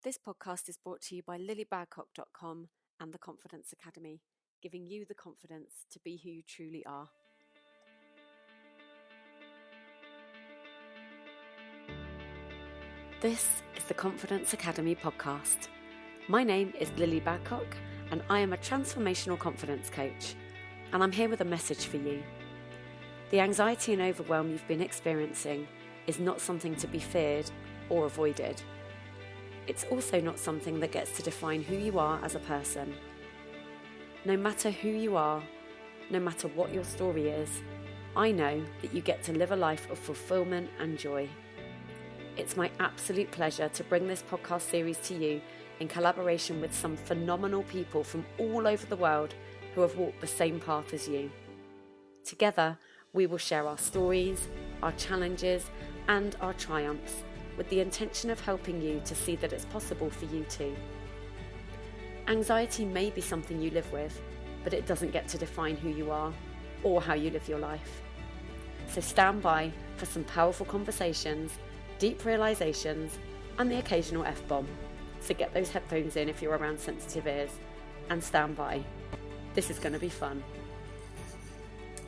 This podcast is brought to you by lillibadcock.com and the Confidence Academy, giving you the confidence to be who you truly are. This is the Confidence Academy podcast. My name is Lilli Badcock and I am a transformational confidence coach, and I'm here with a message for you. The anxiety and overwhelm you've been experiencing is not something to be feared or avoided. It's also not something that gets to define who you are as a person. No matter who you are, no matter what your story is, I know that you get to live a life of fulfillment and joy. It's my absolute pleasure to bring this podcast series to you in collaboration with some phenomenal people from all over the world who have walked the same path as you. Together, we will share our stories, our challenges, and our triumphs, with the intention of helping you to see that it's possible for you too. Anxiety may be something you live with, but it doesn't get to define who you are or how you live your life. So stand by for some powerful conversations, deep realizations, and the occasional F-bomb. So get those headphones in if you're around sensitive ears, and stand by. This is going to be fun.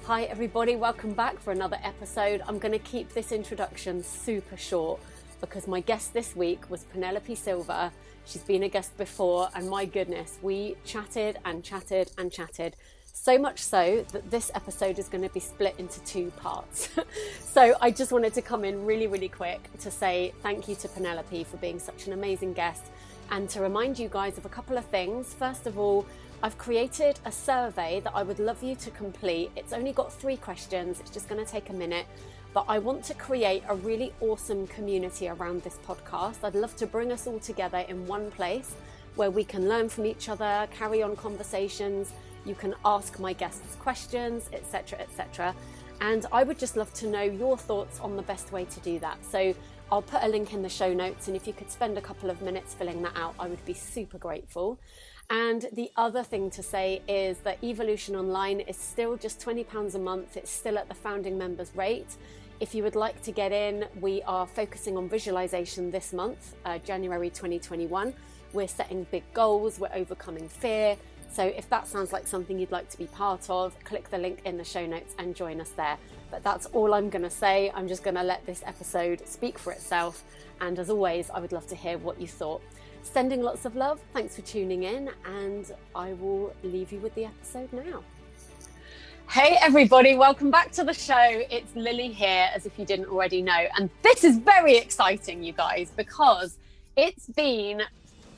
Hi everybody, welcome back for another episode. I'm going to keep this introduction super short because my guest this week was Penelope Silver. She's been a guest before, and my goodness, we chatted and chatted and chatted. So much so that this episode is going to be split into two parts. So I just wanted to come in really quick to say thank you to Penelope for being such an amazing guest, and to remind you guys of a couple of things. First of all, I've created a survey that I would love you to complete. It's only got 3 questions. It's just going to take a minute. But I want to create a really awesome community around this podcast. I'd love to bring us all together in one place where we can learn from each other, carry on conversations. You can ask my guests questions, etc., etc. And I would just love to know your thoughts on the best way to do that. So I'll put a link in the show notes, and if you could spend a couple of minutes filling that out, I would be super grateful. And the other thing to say is that Evolution Online is still just £20 a month. It's still at the founding members rate. If you would like to get in, we are focusing on visualization this month, January 2021. We're setting big goals, we're overcoming fear. So if that sounds like something you'd like to be part of, click the link in the show notes and join us there. But that's all I'm going to say. I'm just going to let this episode speak for itself. And as always, I would love to hear what you thought. Sending lots of love. Thanks for tuning in, and I will leave you with the episode now. Hey everybody, welcome back to the show. It's Lilli here, as if you didn't already know. And this is very exciting, you guys, because it's been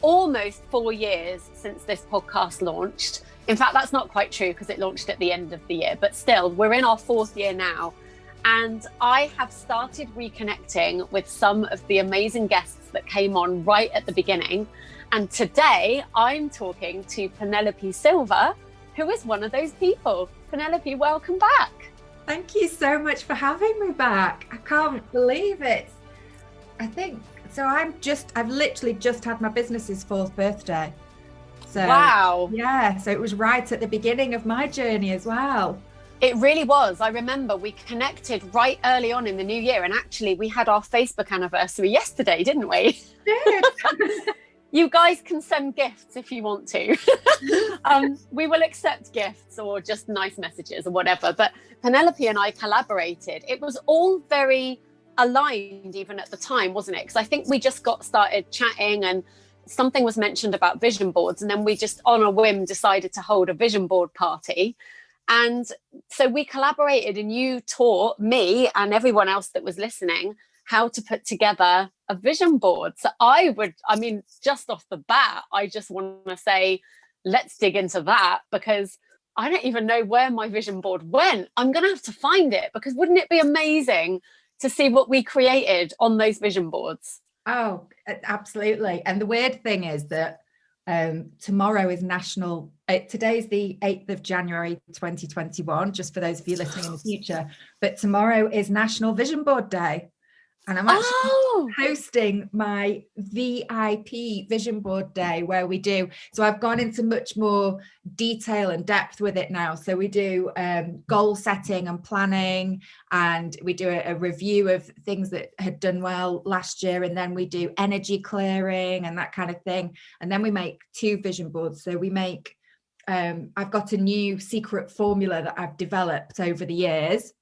almost 4 years since this podcast launched. In fact, that's not quite true because it launched at the end of the year, but still, we're in our 4th year now. And I have started reconnecting with some of the amazing guests that came on right at the beginning. And today I'm talking to Penelope Silver, who is one of those people. Penelope, welcome back. Thank you so much for having me back. I can't believe it. I've literally just had my business's 4th birthday. So wow. Yeah, so it was right at the beginning of my journey as well. It really was. I remember we connected right early on in the new year, and actually we had our Facebook anniversary yesterday, didn't we? Did. You guys can send gifts if you want to. We will accept gifts or just nice messages or whatever. But Penelope and I collaborated. It was all very aligned even at the time, wasn't it? Because I think we just got started chatting and something was mentioned about vision boards. And then we just on a whim decided to hold a vision board party. And so we collaborated, and you taught me and everyone else that was listening how to put together a vision board. So just off the bat, I just want to say, let's dig into that, because I don't even know where my vision board went. I'm going to have to find it, because wouldn't it be amazing to see what we created on those vision boards? Oh, absolutely. And the weird thing is that tomorrow is today's the 8th of January 2021, just for those of you listening in the future, but tomorrow is National Vision Board Day. And I'm actually hosting my VIP vision board day where we do. So I've gone into much more detail and depth with it now. So we do goal setting and planning, and we do a review of things that had done well last year. And then we do energy clearing and that kind of thing. And then we make 2 vision boards. So we make, I've got a new secret formula that I've developed over the years.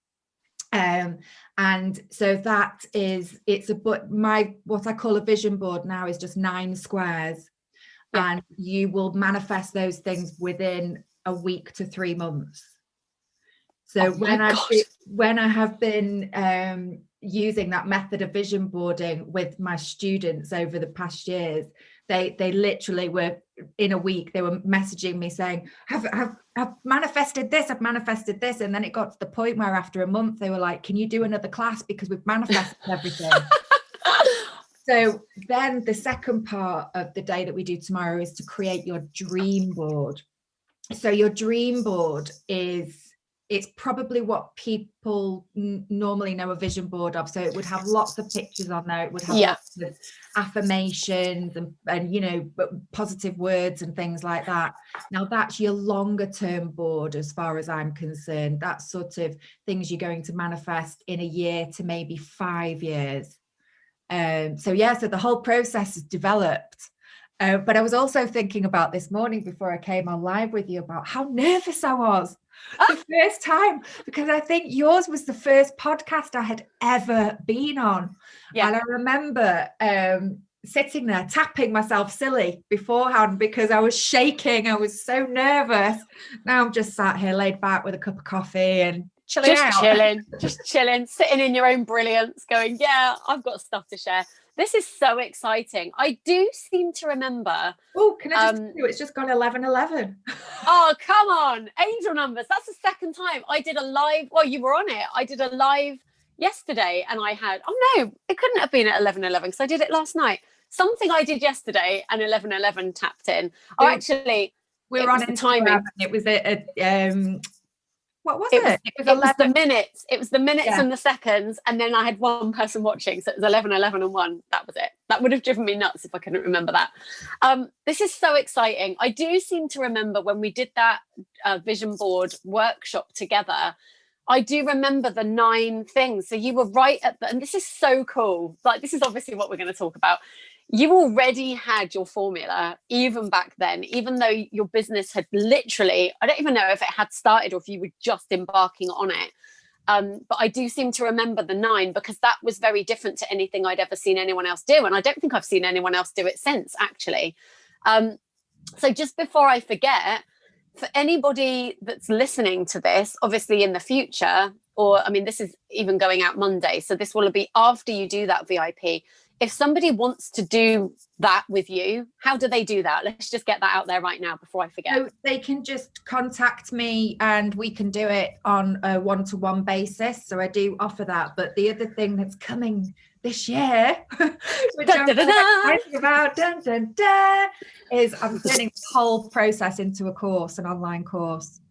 And so that is, what I call a vision board now is just 9 squares, and you will manifest those things within a week to 3 months. So when I have been using that method of vision boarding with my students over the past years, they literally were, in a week, they were messaging me saying, I've manifested this, I've manifested this. And then it got to the point where after a month, they were like, can you do another class? Because we've manifested everything. So then the second part of the day that we do tomorrow is to create your dream board. So your dream board it's probably what people normally know a vision board of. So it would have lots of pictures on there. It would have lots of affirmations and you know, positive words and things like that. Now that's your longer term board, as far as I'm concerned. That's sort of things you're going to manifest in a year to maybe 5 years. So the whole process is developed. But I was also thinking about this morning before I came on live with you about how nervous I was the first time, because I think yours was the first podcast I had ever been on. And I remember sitting there tapping myself silly beforehand because I was shaking. I was so nervous. Now I'm just sat here laid back with a cup of coffee and chilling, sitting in your own brilliance, going, yeah, I've got stuff to share. This is so exciting. I do seem to remember. Oh, can I just tell you, it's just gone 11:11. Oh, come on. Angel numbers. That's the second time I did a live. Well, you were on it. I did a live yesterday and I had, it couldn't have been at 11:11 because I did it last night. Something I did yesterday and 11:11 tapped in. Oh, actually, we were on the timing. It was what was it? It was the minutes. It was the minutes and the seconds, and then I had one person watching, so it was 11:11 and 1. That was it. That would have driven me nuts if I couldn't remember that. This is so exciting. I do seem to remember when we did that vision board workshop together. I do remember the 9 things. So you were right and this is so cool. Like, this is obviously what we're going to talk about. You already had your formula even back then, even though your business had literally, I don't even know if it had started or if you were just embarking on it. But I do seem to remember the 9 because that was very different to anything I'd ever seen anyone else do. And I don't think I've seen anyone else do it since, actually. So just before I forget, for anybody that's listening to this, obviously in the future, or this is even going out Monday, so this will be after you do that VIP. If somebody wants to do that with you, how do they do that? Let's just get that out there right now before I forget. So they can just contact me and we can do it on a one-to-one basis. So I do offer that. But the other thing that's coming this year, which I'm excited about, is I'm turning the whole process into a course, an online course.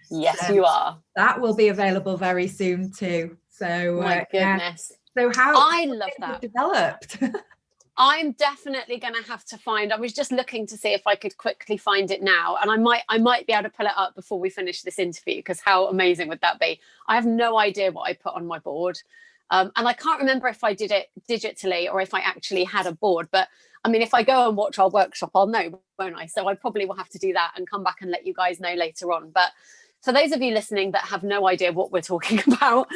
Yes, you are. That will be available very soon too. So my goodness. So how I love that developed. I'm definitely going to have to find. I was just looking to see if I could quickly find it now, and I might be able to pull it up before we finish this interview. Because how amazing would that be? I have no idea what I put on my board, and I can't remember if I did it digitally or if I actually had a board. But if I go and watch our workshop, I'll know, won't I? So I probably will have to do that and come back and let you guys know later on. But for those of you listening that have no idea what we're talking about,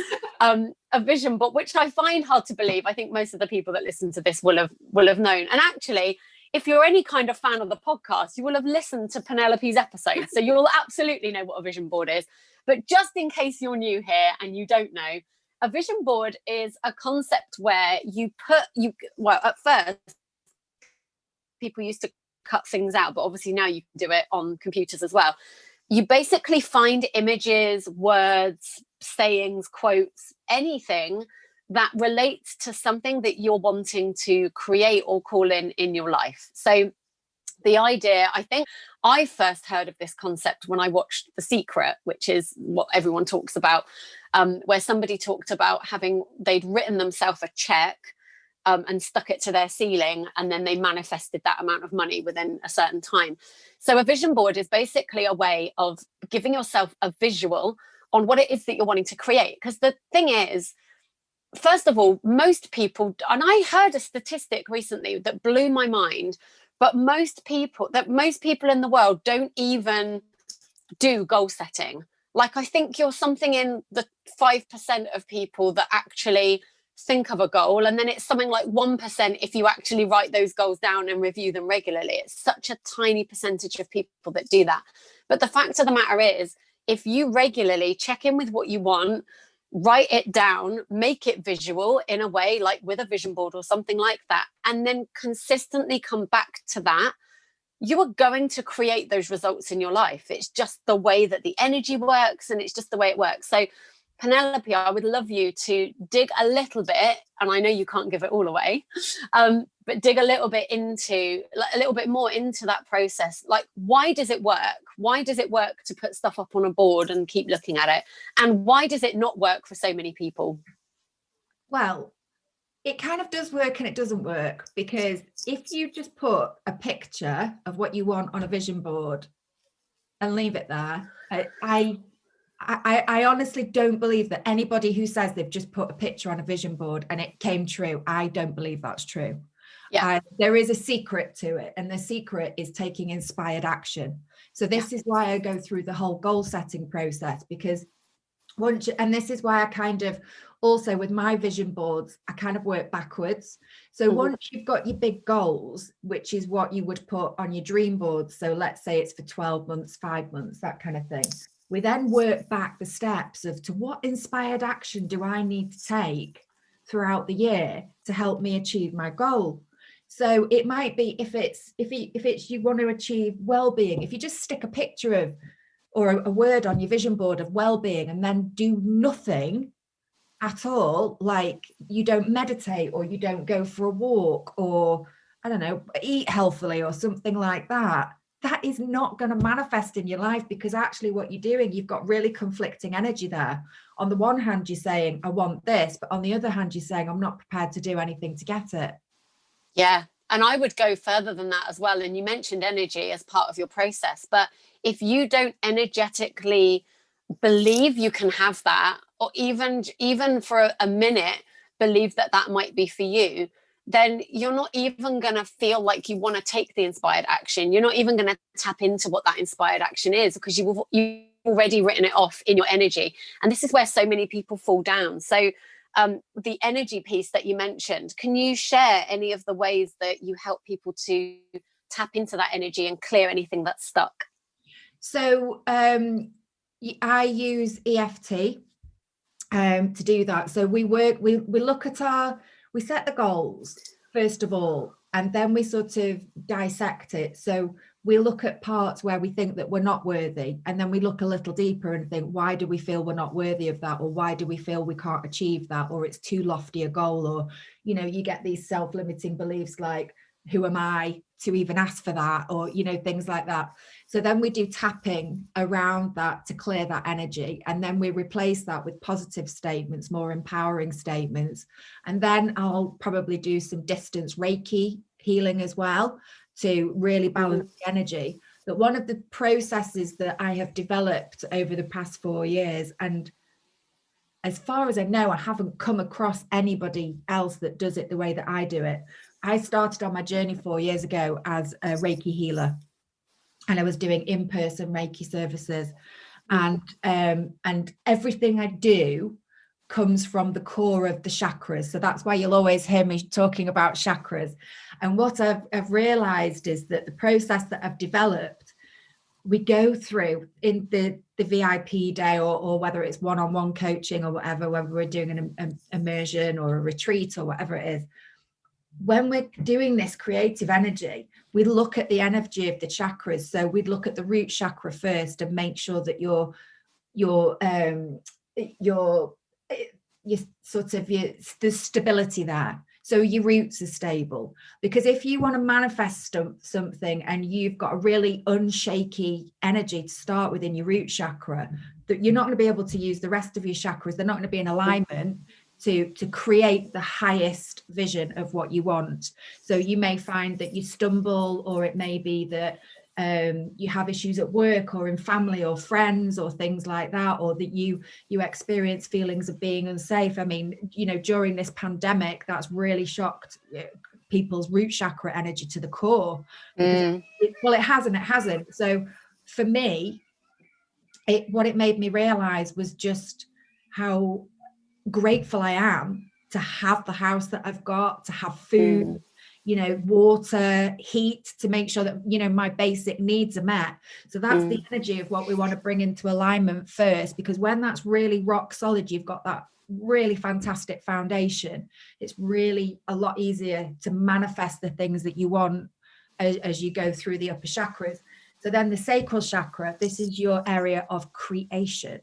a vision board, which I find hard to believe. I think most of the people that listen to this will have known. And actually, if you're any kind of fan of the podcast, you will have listened to Penelope's episode. So you'll absolutely know what a vision board is. But just in case you're new here and you don't know, a vision board is a concept where at first, people used to cut things out, but obviously now you can do it on computers as well. You basically find images, words, sayings, quotes, anything that relates to something that you're wanting to create or call in your life. So the idea, I think I first heard of this concept when I watched The Secret, which is what everyone talks about, where somebody talked about they'd written themselves a check and stuck it to their ceiling, and then they manifested that amount of money within a certain time. So a vision board is basically a way of giving yourself a visual on what it is that you're wanting to create. Because the thing is, first of all, most people, and I heard a statistic recently that blew my mind, but most people in the world don't even do goal setting. Like, I think you're something in the 5% of people that actually think of a goal, and then it's something like 1% if you actually write those goals down and review them regularly. It's such a tiny percentage of people that do that. But the fact of the matter is, if you regularly check in with what you want, write it down, make it visual in a way like with a vision board or something like that, and then consistently come back to that, you are going to create those results in your life. It's just the way that the energy works, and it's just the way it works. So Penelope, I would love you to dig a little bit, and I know you can't give it all away, but dig a little bit more into that process. Like, why does it work? Why does it work to put stuff up on a board and keep looking at it? And why does it not work for so many people? Well, it kind of does work and it doesn't work, because if you just put a picture of what you want on a vision board and leave it there, I honestly don't believe that anybody who says they've just put a picture on a vision board and it came true, I don't believe that's true. Yeah. There is a secret to it, and the secret is taking inspired action. So this is why I go through the whole goal setting process, because and this is why I kind of also with my vision boards, I kind of work backwards. So once you've got your big goals, which is what you would put on your dream board. So let's say it's for 12 months, 5 months, that kind of thing. We then work back the steps of to what inspired action do I need to take throughout the year to help me achieve my goal. So it might be if it's you want to achieve well-being, if you just stick a picture of or a word on your vision board of well-being and then do nothing at all, like you don't meditate or you don't go for a walk or I don't know, eat healthily or something like that, that is not going to manifest in your life, because actually what you're doing, you've got really conflicting energy there. On the one hand, you're saying, I want this, but on the other hand, you're saying, I'm not prepared to do anything to get it. Yeah. And I would go further than that as well. And you mentioned energy as part of your process, but if you don't energetically believe you can have that, or even for a minute, believe that that might be for you, then you're not even going to feel like you want to take the inspired action. You're not even going to tap into what that inspired action is, because you've already written it off in your energy. And this is where so many people fall down. So the energy piece that you mentioned, can you share any of the ways that you help people to tap into that energy and clear anything that's stuck? So I use EFT to do that. So we look at we set the goals first of all, and then we sort of dissect it. So we look at parts where we think that we're not worthy, and then we look a little deeper and think, why do we feel we're not worthy of that, or why do we feel we can't achieve that, or it's too lofty a goal, or you get these self-limiting beliefs like, who am I to even ask for that, or things like that. So then we do tapping around that to clear that energy, and then we replace that with positive statements, more empowering statements. And then I'll probably do some distance Reiki healing as well to really balance the energy. But one of the processes that I have developed over the past 4 years, and as far as I know, I haven't come across anybody else that does it the way that I do it. I started on my journey 4 years ago as a Reiki healer, and I was doing in-person Reiki services, and everything I do comes from the core of the chakras. So that's why you'll always hear me talking about chakras. And what I've realized is that the process that I've developed, we go through in the VIP day, or whether it's one-on-one coaching or whatever, whether we're doing an immersion or a retreat or whatever it is. When we're doing this creative energy, we look at the energy of the chakras. So we'd look at the root chakra first and make sure that your there's stability there. so your roots are stable. Because if you want to manifest something and you've got a really unshaky energy to start with in your root chakra, that you're not going to be able to use the rest of your chakras. They're not going to be in alignment to create the highest vision of what you want. So you may find that you stumble, or it may be that you have issues at work or in family or friends or things like that, or that you experience feelings of being unsafe. I mean, you know, during this pandemic, that's really shocked people's root chakra energy to the core. Because it hasn't. So for me, what it made me realize was just how grateful I am to have the house that I've got, to have food, you know, water, heat, to make sure that, you know, my basic needs are met. So that's the energy of what we want to bring into alignment first, because when that's really rock solid, you've got that really fantastic foundation. It's really a lot easier to manifest the things that you want as you go through the upper chakras. So then the sacral chakra, this is your area of creation.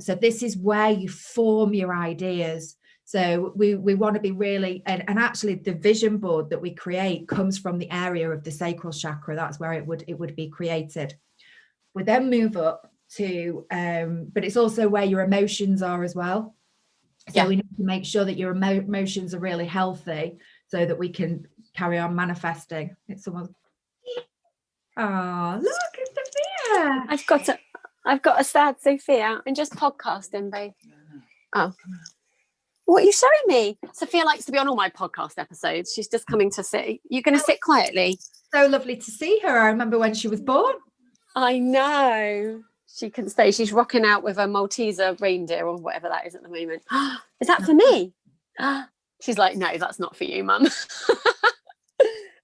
So this is where you form your ideas. So we want to be really, and actually the vision board that we create comes from the area of the sacral chakra. That's where it would be created. We then move up to, but it's also where your emotions are as well. So we need to make sure that your emotions are really healthy so that we can carry on manifesting. It's someone. Oh, look, it's Sophia. I've got a sad Sophia. I'm just podcasting, babe. Oh. What are you showing me? Sophia likes to be on all my podcast episodes. She's just coming to sit. You're going to sit quietly. So lovely to see her. I remember when she was born. I know. She can stay. She's rocking out with a Malteser reindeer or whatever that is at the moment. Is that for me? She's like, no, that's not for you, Mum.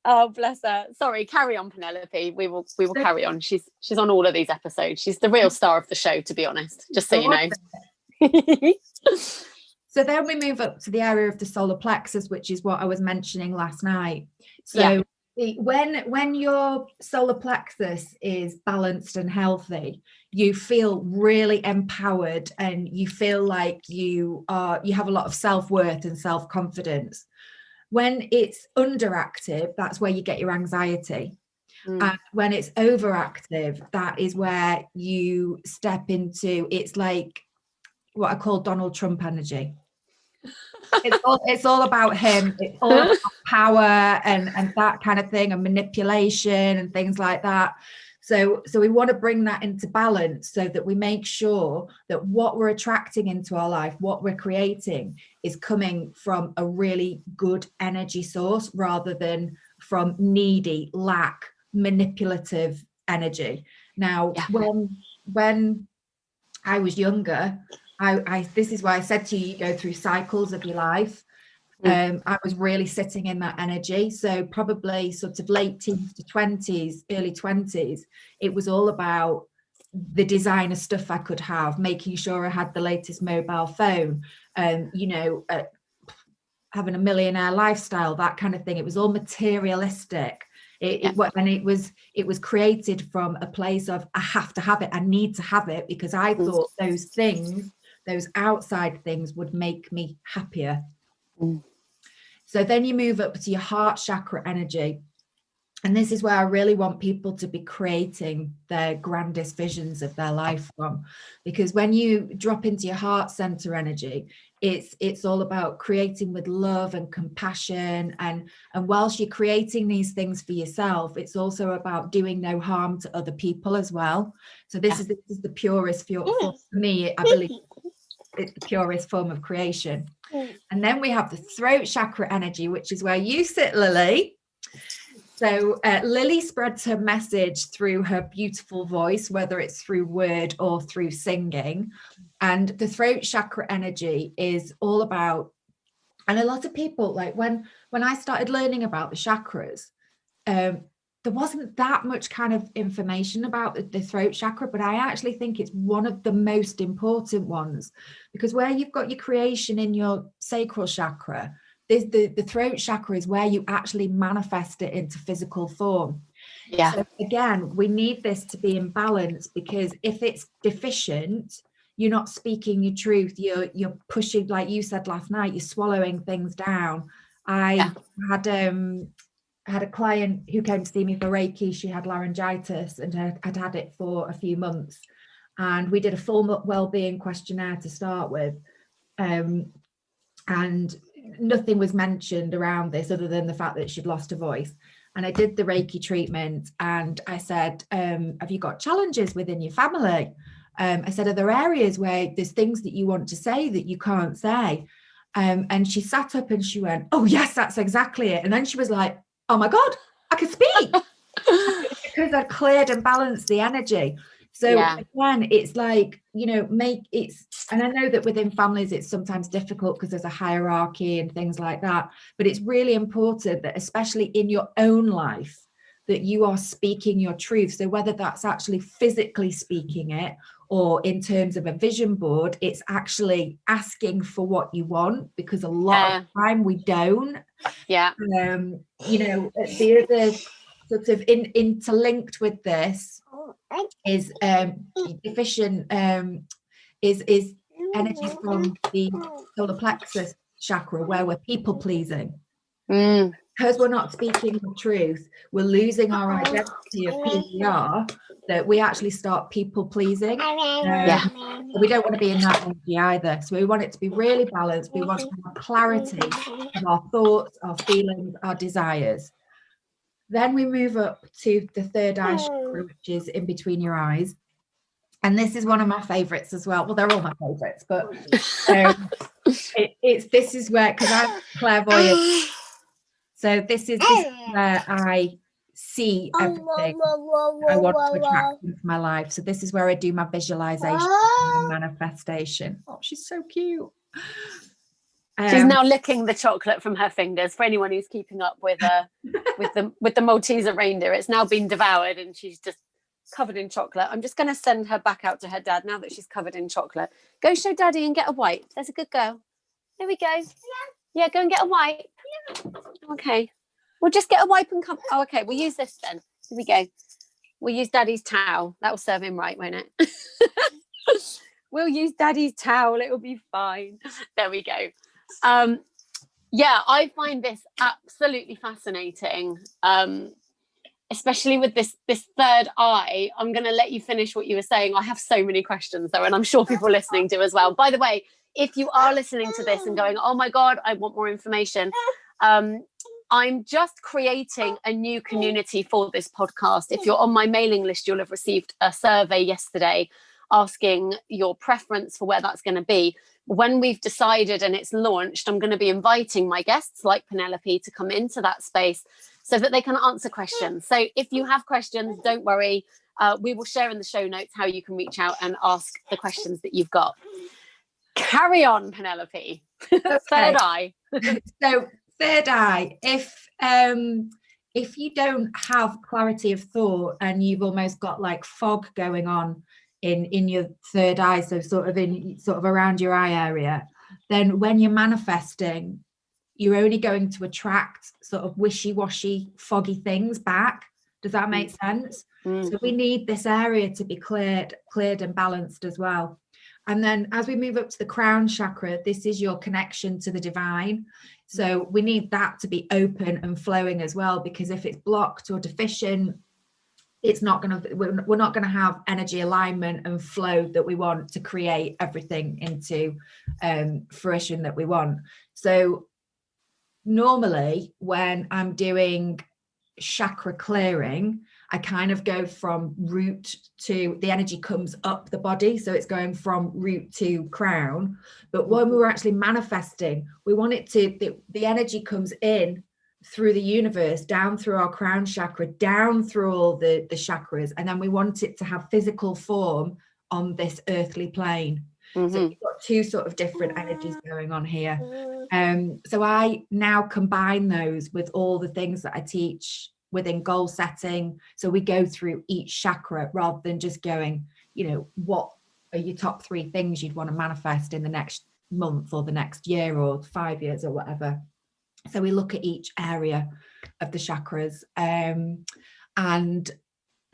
Oh, bless her. Sorry, carry on, Penelope. We will carry on. She's on all of these episodes. She's the real star of the show, to be honest, just so you know. So then we move up to the area of the solar plexus, which is what I was mentioning last night. So when your solar plexus is balanced and healthy, you feel really empowered and you feel like you have a lot of self-worth and self-confidence. When it's underactive, that's where you get your anxiety. And when it's overactive, that is where you step into, it's like what I call Donald Trump energy. It's all about him. It's all about power and that kind of thing, and manipulation and things like that. So we want to bring that into balance so that we make sure that what we're attracting into our life, what we're creating, is coming from a really good energy source rather than from needy, lack, manipulative energy. Now, when I was younger, I this is why I said to you, you go through cycles of your life. I was really sitting in that energy. So probably sort of late teens to 20s, early 20s, it was all about the designer stuff I could have, making sure I had the latest mobile phone, you know, having a millionaire lifestyle, that kind of thing. It was all materialistic. And it was created from a place of, I have to have it, I need to have it, because I thought those things, those outside things, would make me happier. So then you move up to your heart chakra energy. And this is where I really want people to be creating their grandest visions of their life from. Because when you drop into your heart center energy, it's all about creating with love and compassion. And whilst you're creating these things for yourself, it's also about doing no harm to other people as well. So this is the purest for me, I believe it's the purest form of creation. And then we have the throat chakra energy, which is where you sit, Lilli. So Lilli spreads her message through her beautiful voice, whether it's through word or through singing. And the throat chakra energy is all about, and a lot of people, like when I started learning about the chakras, there wasn't that much kind of information about the throat chakra, but I actually think it's one of the most important ones, because where you've got your creation in your sacral chakra, the throat chakra is where you actually manifest it into physical form. So again, we need this to be in balance, because if it's deficient, you're not speaking your truth, you're pushing, like you said last night, you're swallowing things down, I had a client who came to see me for Reiki. She had laryngitis and had it for a few months. And we did a full well-being questionnaire to start with. And nothing was mentioned around this other than the fact that she'd lost her voice. And I did the Reiki treatment and I said, have you got challenges within your family? I said, are there areas where there's things that you want to say that you can't say? And she sat up and she went, oh yes, that's exactly it. And then she was like, oh my God, I can speak. Because I cleared and balanced the energy. So again, it's like, you know, and I know that within families, it's sometimes difficult because there's a hierarchy and things like that. But it's really important that, especially in your own life, that you are speaking your truth. So whether that's actually physically speaking it or in terms of a vision board, it's actually asking for what you want, because a lot of the time we don't. Yeah. You know, the other sort of interlinked with this is deficient is energy from the solar plexus chakra, where we're people pleasing. Because we're not speaking the truth, we're losing our identity of who we are, that we actually start people pleasing. We don't want to be in that energy either. So we want it to be really balanced. We want to have clarity of our thoughts, our feelings, our desires. Then we move up to the third eye chakra, which is in between your eyes. And this is one of my favorites as well. Well, they're all my favorites, but this is where, because I'm clairvoyant, so this is where I see everything I want to attract into my life. So this is where I do my visualization and manifestation. Oh, she's so cute. She's now licking the chocolate from her fingers. For anyone who's keeping up with the Malteser reindeer, it's now been devoured and she's just covered in chocolate. I'm just going to send her back out to her dad now that she's covered in chocolate. Go show daddy and get a wipe. There's a good girl. There we go. Yeah, go and get a wipe. Okay. We'll just get a wipe and come. Oh, okay. We'll use this then. Here we go. We'll use daddy's towel. That will serve him right, won't it? We'll use daddy's towel. It will be fine. There we go. I find this absolutely fascinating, especially with this third eye. I'm going to let you finish what you were saying. I have so many questions though, and I'm sure people listening do as well. By the way, if you are listening to this and going, oh my God, I want more information, I'm just creating a new community for this podcast. If you're on my mailing list, you'll have received a survey yesterday asking your preference for where that's going to be. When we've decided and it's launched, I'm going to be inviting my guests like Penelope to come into that space so that they can answer questions. So if you have questions, don't worry. We will share in the show notes how you can reach out and ask the questions that you've got. Carry on, Penelope. Okay. Third eye. So third eye, if you don't have clarity of thought and you've almost got like fog going on in your third eye, so sort of around your eye area, then when you're manifesting, you're only going to attract sort of wishy-washy, foggy things back. Does that make sense? So we need this area to be cleared and balanced as well. And then as we move up to the crown chakra, this is your connection to the divine. So we need that to be open and flowing as well, because if it's blocked or deficient, we're not going to have energy alignment and flow that we want to create everything into fruition that we want. So normally when I'm doing chakra clearing, I kind of go from root to, the energy comes up the body, so it's going from root to crown. But when we're actually manifesting, we want it to, the energy comes in through the universe, down through our crown chakra, down through all the chakras, and then we want it to have physical form on this earthly plane. So you've got two sort of different energies going on here. So I now combine those with all the things that I teach within goal setting. So we go through each chakra rather than just going, what are your top 3 things you'd want to manifest in the next month or the next year or 5 years or whatever. So we look at each area of the chakras, and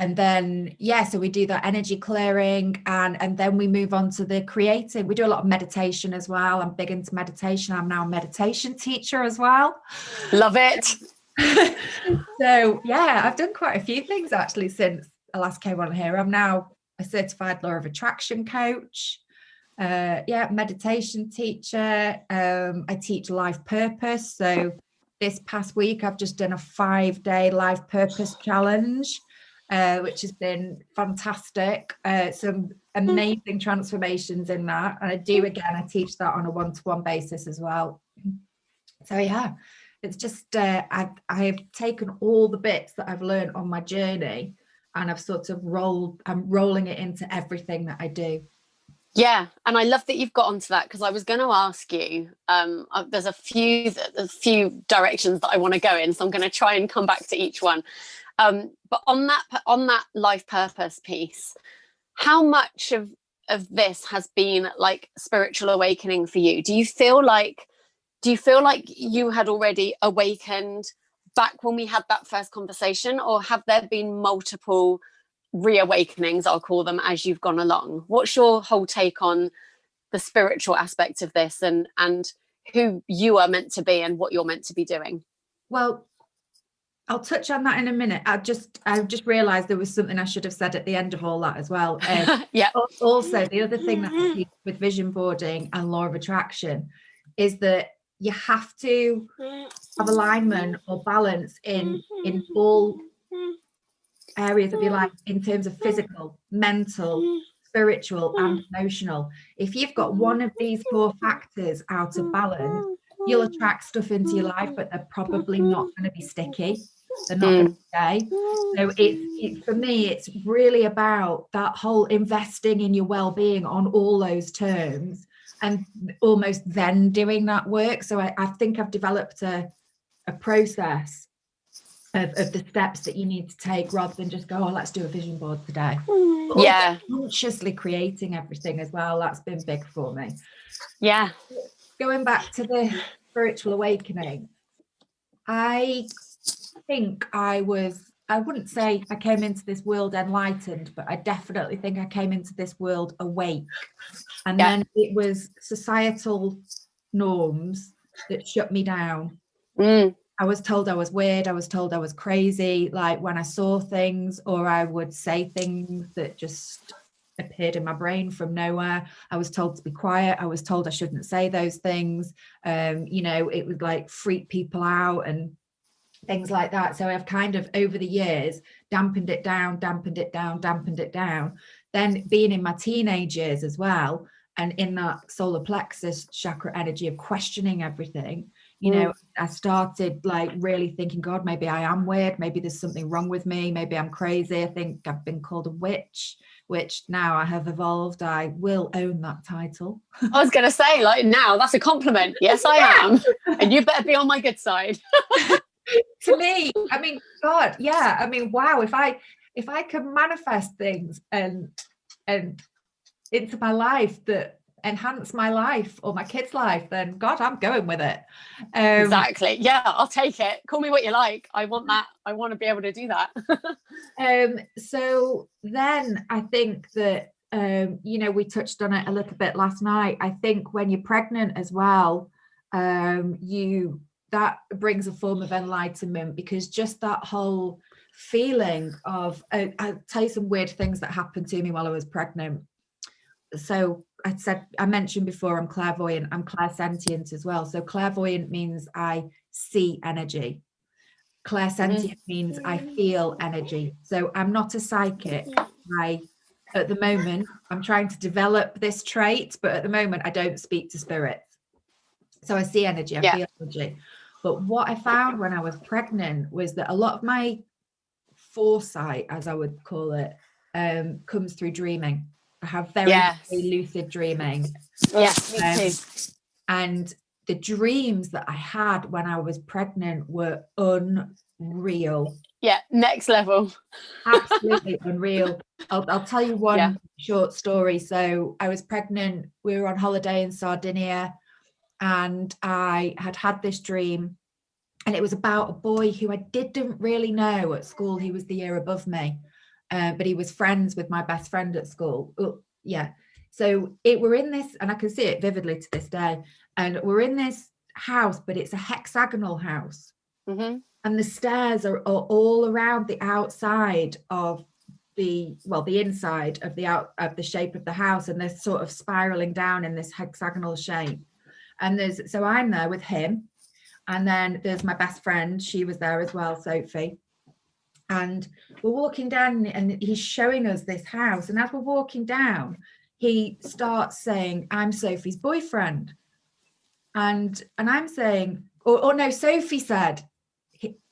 And then, so we do that energy clearing, and then we move on to the creative. We do a lot of meditation as well. I'm big into meditation. I'm now a meditation teacher as well. Love it. So I've done quite a few things actually since I last came on here. I'm now a certified law of attraction coach, meditation teacher. I teach life purpose. So this past week I've just done a 5-day life purpose challenge, which has been fantastic. Some amazing transformations in that. And I teach that on a one-to-one basis as well. So it's just I've taken all the bits that I've learned on my journey, and I've sort of I'm rolling it into everything that I do. Yeah, and I love that you've got onto that, because I was going to ask you, there's a few directions that I want to go in, so I'm going to try and come back to each one. But on that life purpose piece, how much of this has been like spiritual awakening for you? Do you feel like you had already awakened back when we had that first conversation, or have there been multiple reawakenings, I'll call them, as you've gone along? What's your whole take on the spiritual aspect of this, and who you are meant to be and what you're meant to be doing? Well, I'll touch on that in a minute. I just realized there was something I should have said at the end of all that as well. Yeah. Also, the other thing that I teach with vision boarding and law of attraction is that you have to have alignment or balance in all areas of your life, in terms of physical, mental, spiritual, and emotional. If you've got one of these 4 factors out of balance, you'll attract stuff into your life, but they're probably not going to be sticky. They're not going to stay. So it for me, it's really about that whole investing in your well-being on all those terms, and almost then doing that work. So I think I've developed a process of the steps that you need to take, rather than just go, let's do a vision board today. But consciously creating everything as well. That's been big for me. Yeah. Going back to the spiritual awakening, I think I wouldn't say I came into this world enlightened, but I definitely think I came into this world awake. And then it was societal norms that shut me down. I was told I was weird. I was told I was crazy, like when I saw things, or I would say things that just appeared in my brain from nowhere. I was told to be quiet. I was told I shouldn't say those things. It would like freak people out and things like that. So I've kind of, over the years, dampened it down. Then being in my teenage years as well, and in that solar plexus chakra energy of questioning everything, I started like really thinking, God, maybe I am weird. Maybe there's something wrong with me. Maybe I'm crazy. I think I've been called a witch, which now I have evolved. I will own that title. I was going to say, like, now that's a compliment. Yes, I am. And you better be on my good side. To me, I mean, God, yeah. I mean, wow, if I could manifest things and into my life that enhance my life or my kids' life, then God, I'm going with it. Exactly. Yeah, I'll take it. Call me what you like. I want that. I want to be able to do that. So then I think that we touched on it a little bit last night. I think when you're pregnant as well, that brings a form of enlightenment, because just that whole feeling of, I'll tell you some weird things that happened to me while I was pregnant. So I mentioned before, I'm clairvoyant, I'm clairsentient as well. So clairvoyant means I see energy. Clairsentient means I feel energy. So I'm not a psychic. At the moment, I'm trying to develop this trait, but at the moment I don't speak to spirits. So I see energy, I feel energy. But what I found when I was pregnant was that a lot of my foresight, as I would call it, comes through dreaming. I have very, very lucid dreaming. Yes, me too. And the dreams that I had when I was pregnant were unreal. Yeah, next level. Absolutely unreal. I'll tell you one short story. So I was pregnant. We were on holiday in Sardinia, and I had this dream, and it was about a boy who I didn't really know at school. He was the year above me. but he was friends with my best friend at school. Oh, yeah. So we're in this, and I can see it vividly to this day. And we're in this house, but it's a hexagonal house. Mm-hmm. And the stairs are all around the outside of the inside of the shape of the house, and they're sort of spiraling down in this hexagonal shape. And so I'm there with him, and then there's my best friend. She was there as well, Sophie. And we're walking down, and he's showing us this house. And as we're walking down, he starts saying, "I'm Sophie's boyfriend." And I'm saying, or no, Sophie said,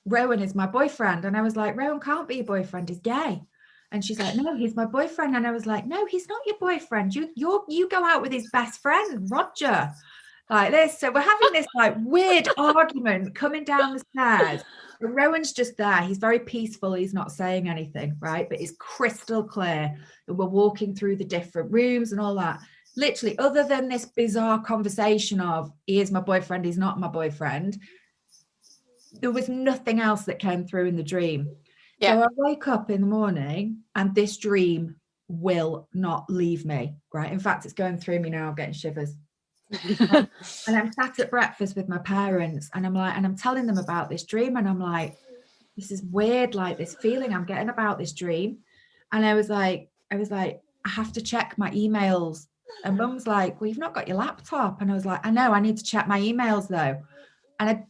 "Rowan is my boyfriend." And I was like, "Rowan can't be your boyfriend, he's gay." And she's like, "No, he's my boyfriend." And I was like, "No, he's not your boyfriend. You go out with his best friend, Roger." Like this. So we're having this like weird argument coming down the stairs. And Rowan's just there. He's very peaceful. He's not saying anything, right? But it's crystal clear that we're walking through the different rooms and all that. Literally, other than this bizarre conversation of, he is my boyfriend, he's not my boyfriend, there was nothing else that came through in the dream. Yeah. So I wake up in the morning and this dream will not leave me, right? In fact, it's going through me now. I'm getting shivers. And I'm sat at breakfast with my parents, and I'm telling them about this dream, and I'm like, this is weird, like this feeling I'm getting about this dream. And I was like, I have to check my emails. And Mum's like, "Well, you've not got your laptop." And I was like, "I know, I need to check my emails though." And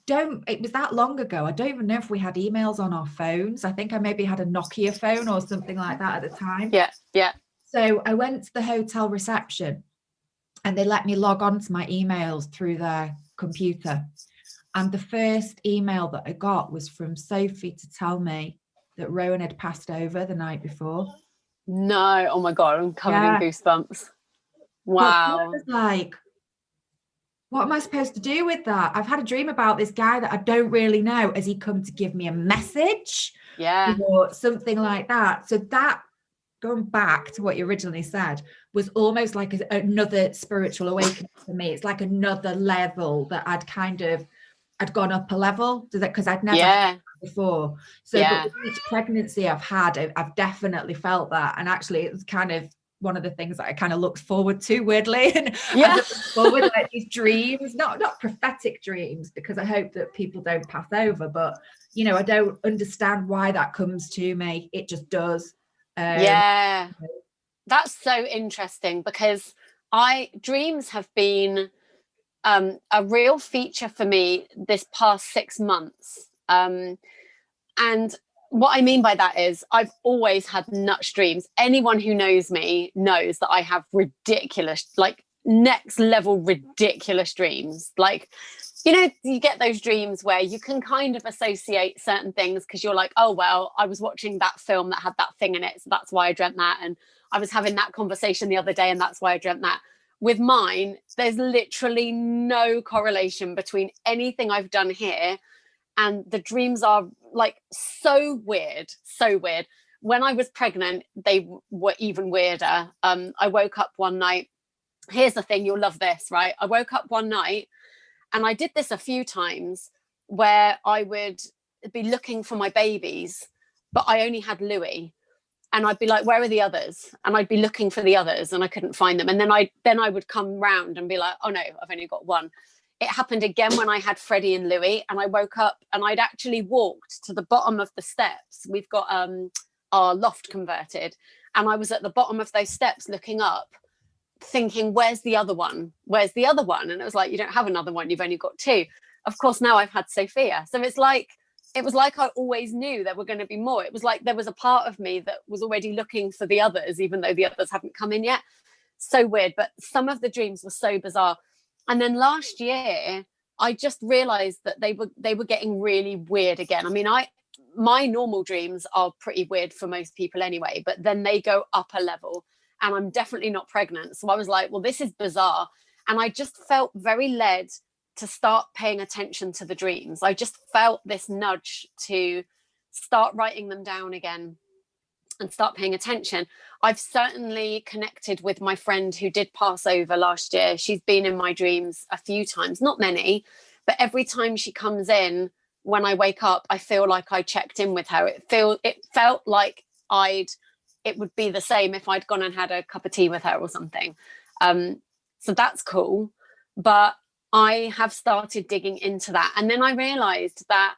it was that long ago. I don't even know if we had emails on our phones. I think I maybe had a Nokia phone or something like that at the time. Yeah. So I went to the hotel reception, and they let me log on to my emails through their computer. And the first email that I got was from Sophie to tell me that Rowan had passed over the night before. No, oh my God, I'm covered in goosebumps. Wow. I was like, what am I supposed to do with that? I've had a dream about this guy that I don't really know. Has he come to give me a message? Yeah. Or something like that. So that, going back to what you originally said, was almost like another spiritual awakening for me. It's like another level that I'd gone up a level, because I'd never had that before. So but with each pregnancy I've had, I've definitely felt that. And actually it was kind of one of the things that I kind of looked forward to, weirdly. And I look forward, like these dreams, not prophetic dreams, because I hope that people don't pass over, but you know, I don't understand why that comes to me. It just does. That's so interesting, because dreams have been a real feature for me this past 6 months. And what I mean by that is I've always had nuts dreams. Anyone who knows me knows that I have ridiculous, like next level ridiculous dreams. Like, you know, you get those dreams where you can kind of associate certain things because you're like, oh, well, I was watching that film that had that thing in it, so that's why I dreamt that. And I was having that conversation the other day, and that's why I dreamt that. With mine, there's literally no correlation between anything I've done here, and the dreams are like so weird. When I was pregnant, they were even weirder. I woke up one night. Here's the thing, you'll love this, right? I woke up one night, and I did this a few times, where I would be looking for my babies, but I only had Louis. And I'd be like, where are the others? And I'd be looking for the others, and I couldn't find them. And then I would come round and be like, oh no, I've only got one. It happened again when I had Freddie and Louis, and I woke up and I'd actually walked to the bottom of the steps. We've got our loft converted, and I was at the bottom of those steps looking up, thinking, where's the other one? Where's the other one? And it was like, you don't have another one, you've only got two. Of course, now I've had Sophia. So it was like I always knew there were going to be more. It was like there was a part of me that was already looking for the others, even though the others hadn't come in yet. So weird. But some of the dreams were so bizarre. And then last year, I just realized that they were getting really weird again. I mean, my normal dreams are pretty weird for most people anyway, but then they go up a level, and I'm definitely not pregnant. So I was like, well, this is bizarre. And I just felt very led to start paying attention to the dreams. I just felt this nudge to start writing them down again and start paying attention. I've certainly connected with my friend who did pass over last year. She's been in my dreams a few times, not many, but every time she comes in, when I wake up, I feel like I checked in with her. It felt like I'd it would be the same if I'd gone and had a cup of tea with her or something. So that's cool. But I have started digging into that. And then I realized that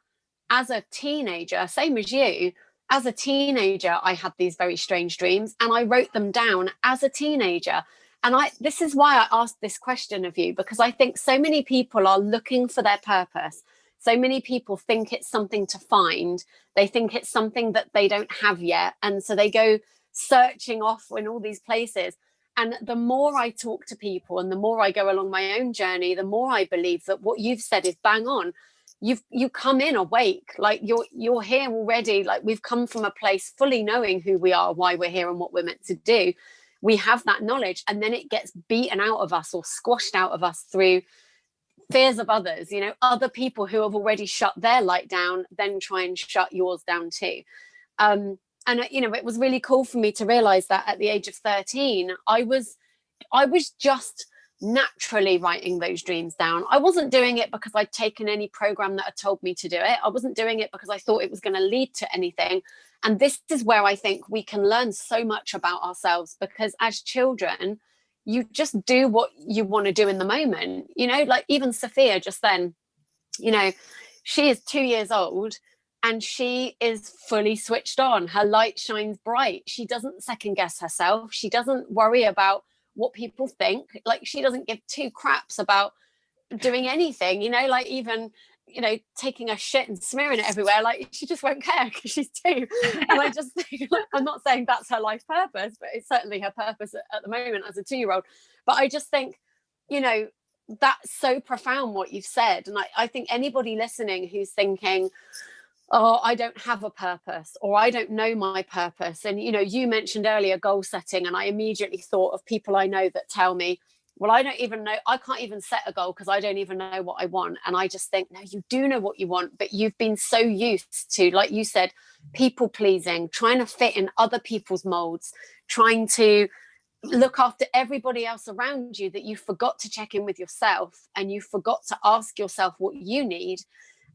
as a teenager, same as you, as a teenager, I had these very strange dreams, and I wrote them down as a teenager. And this is why I asked this question of you, because I think so many people are looking for their purpose. So many people think it's something to find. They think it's something that they don't have yet. And so they go searching off in all these places. And the more I talk to people and the more I go along my own journey, the more I believe that what you've said is bang on. You come in awake, like you're here already. Like, we've come from a place fully knowing who we are, why we're here, and what we're meant to do. We have that knowledge, and then it gets beaten out of us or squashed out of us through fears of others, other people who have already shut their light down, then try and shut yours down too. And it was really cool for me to realize that at the age of 13, I was just naturally writing those dreams down. I wasn't doing it because I'd taken any program that had told me to do it. I wasn't doing it because I thought it was going to lead to anything. And this is where I think we can learn so much about ourselves, because as children, you just do what you want to do in the moment. Like even Sophia just then, she is 2 years old and she is fully switched on. Her light shines bright. She doesn't second guess herself. She doesn't worry about what people think. Like, she doesn't give two craps about doing anything, like even, taking a shit and smearing it everywhere. Like, she just won't care because she's 2. And I just think, I'm not saying that's her life purpose, but it's certainly her purpose at the moment as a 2-year-old. But I just think, that's so profound what you've said. And I think anybody listening who's thinking, oh, I don't have a purpose, or I don't know my purpose. And, you mentioned earlier goal setting, and I immediately thought of people I know that tell me, well, I don't even know, I can't even set a goal because I don't even know what I want. And I just think, no, you do know what you want, but you've been so used to, like you said, people pleasing, trying to fit in other people's molds, trying to look after everybody else around you, that you forgot to check in with yourself, and you forgot to ask yourself what you need.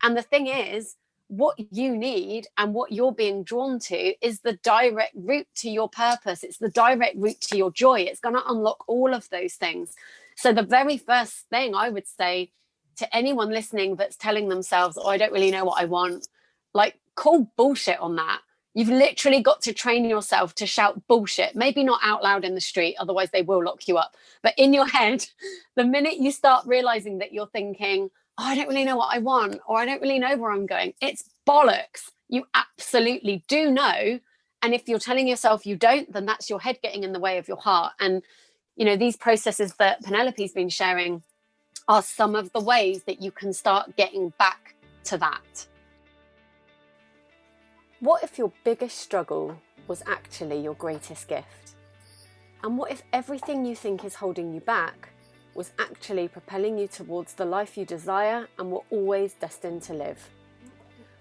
And the thing is, what you need and what you're being drawn to is the direct route to your purpose. It's the direct route to your joy. It's going to unlock all of those things. So the very first thing I would say to anyone listening that's telling themselves, oh, I don't really know what I want, like, call bullshit on that. You've literally got to train yourself to shout bullshit, maybe not out loud in the street, otherwise they will lock you up. But in your head, the minute you start realizing that you're thinking, oh, I don't really know what I want, or I don't really know where I'm going, it's bollocks. You absolutely do know. And if you're telling yourself you don't, then that's your head getting in the way of your heart. And, these processes that Penelope's been sharing are some of the ways that you can start getting back to that. What if your biggest struggle was actually your greatest gift? And what if everything you think is holding you back was actually propelling you towards the life you desire and were always destined to live?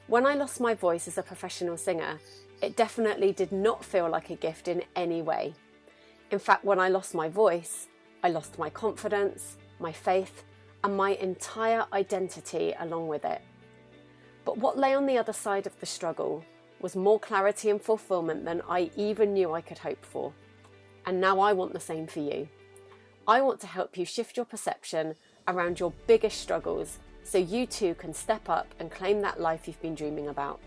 When I lost my voice as a professional singer, it definitely did not feel like a gift in any way. In fact, when I lost my voice, I lost my confidence, my faith, and my entire identity along with it. But what lay on the other side of the struggle was more clarity and fulfillment than I even knew I could hope for. And now I want the same for you. I want to help you shift your perception around your biggest struggles so you too can step up and claim that life you've been dreaming about.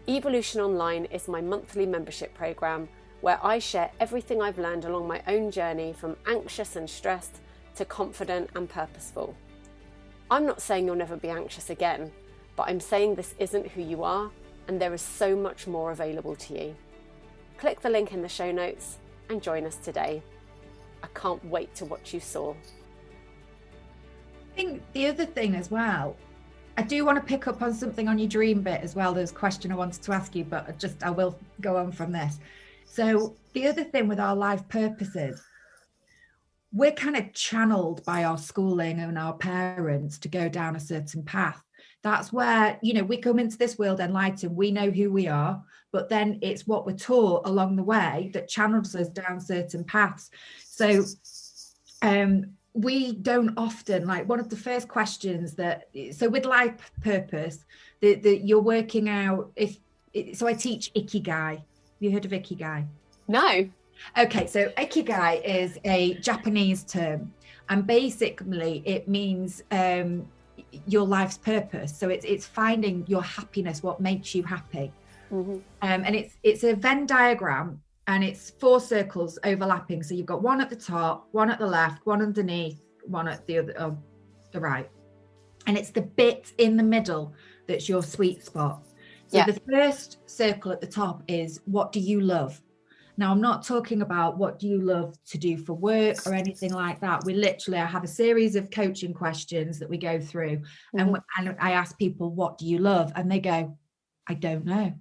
Evolution Online is my monthly membership program where I share everything I've learned along my own journey, from anxious and stressed to confident and purposeful. I'm not saying you'll never be anxious again, but I'm saying this isn't who you are, and there is so much more available to you. Click the link in the show notes and join us today. I can't wait to watch you soar. I think the other thing as well, I do want to pick up on something on your dream bit as well. There's a question I wanted to ask you, but I will go on from this. So the other thing with our life purposes, we're kind of channeled by our schooling and our parents to go down a certain path. That's where, we come into this world enlightened, we know who we are, but then it's what we're taught along the way that channels us down certain paths. So we don't often, like, one of the first questions so with life purpose, that you're working out, so I teach Ikigai, you heard of Ikigai? No. Okay, so Ikigai is a Japanese term, and basically it means your life's purpose. So it's finding your happiness, what makes you happy. Mm-hmm. And it's a Venn diagram, and it's 4 circles overlapping. So you've got one at the top, one at the left, one underneath, one at the other, the right. And it's the bit in the middle that's your sweet spot. So the first circle at the top is, what do you love? Now, I'm not talking about what do you love to do for work or anything like that. I have a series of coaching questions that we go through, and I ask people, what do you love? And they go, I don't know.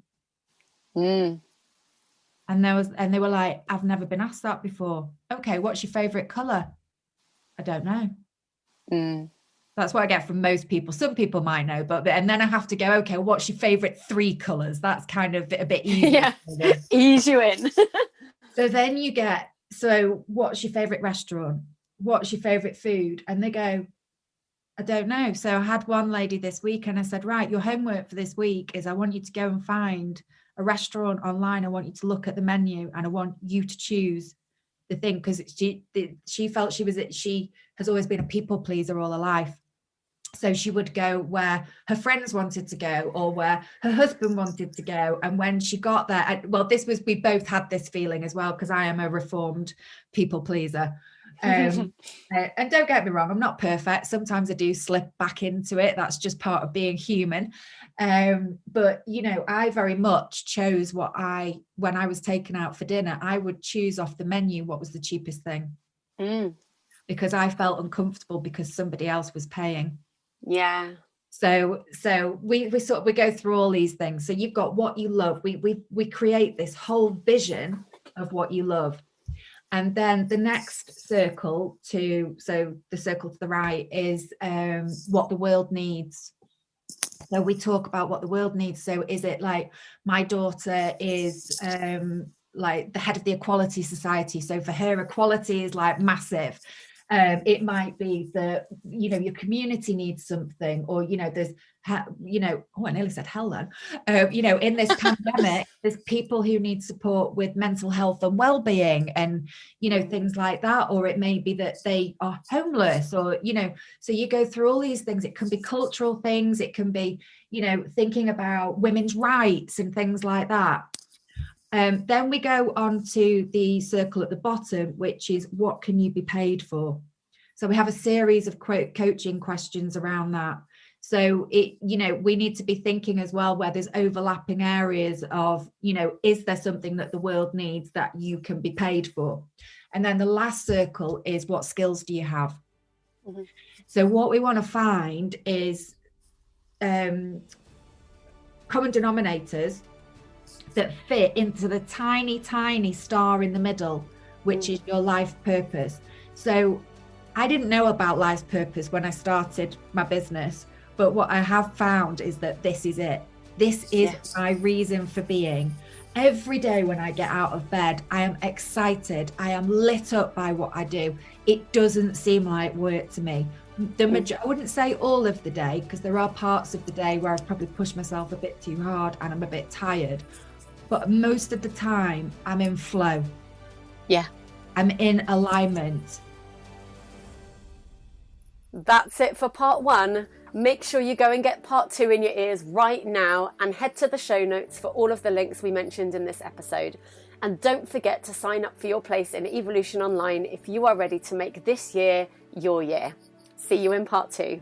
And they were like, I've never been asked that before. Okay, what's your favorite color? I don't know. That's what I get from most people. Some people might know, and then I have to go, okay, what's your favorite 3 colors? That's kind of a bit easier. Yeah, ease you in. So then you get, so what's your favorite restaurant? What's your favorite food? And they go, I don't know. So I had one lady this week, and I said, right, your homework for this week is I want you to go and find a restaurant online. I want you to look at the menu, and I want you to choose the thing, because she felt she has always been a people pleaser all her life. So she would go where her friends wanted to go, or where her husband wanted to go. And when she got there, we both had this feeling as well, because I am a reformed people pleaser. And don't get me wrong, I'm not perfect. Sometimes I do slip back into it. That's just part of being human. But, I very much chose when I was taken out for dinner, I would choose off the menu what was the cheapest thing. Because I felt uncomfortable because somebody else was paying. Yeah. So we go through all these things. So you've got what you love. We create this whole vision of what you love. And then the next circle the circle to the right is what the world needs. So we talk about what the world needs. So is it like, my daughter is like the head of the Equality Society. So for her, equality is like massive. It might be that, your community needs something, or, there's, I nearly said hell then. In this pandemic, there's people who need support with mental health and well-being, and, things like that. Or it may be that they are homeless, or, so you go through all these things. It can be cultural things. It can be, thinking about women's rights and things like that. Then we go on to the circle at the bottom, which is, what can you be paid for? So we have a series of coaching questions around that. So we need to be thinking as well where there's overlapping areas of, is there something that the world needs that you can be paid for? And then the last circle is, what skills do you have? So what we want to find is common denominators that fit into the tiny, tiny star in the middle, which is your life purpose. So I didn't know about life's purpose when I started my business, but what I have found is that this is it. This is my reason for being. Every day when I get out of bed, I am excited. I am lit up by what I do. It doesn't seem like work to me. I wouldn't say all of the day, because there are parts of the day where I've probably pushed myself a bit too hard and I'm a bit tired. But most of the time, I'm in flow. Yeah. I'm in alignment. That's it for part 1. Make sure you go and get part 2 in your ears right now, and head to the show notes for all of the links we mentioned in this episode. And don't forget to sign up for your place in Evolution Online if you are ready to make this year your year. See you in part 2.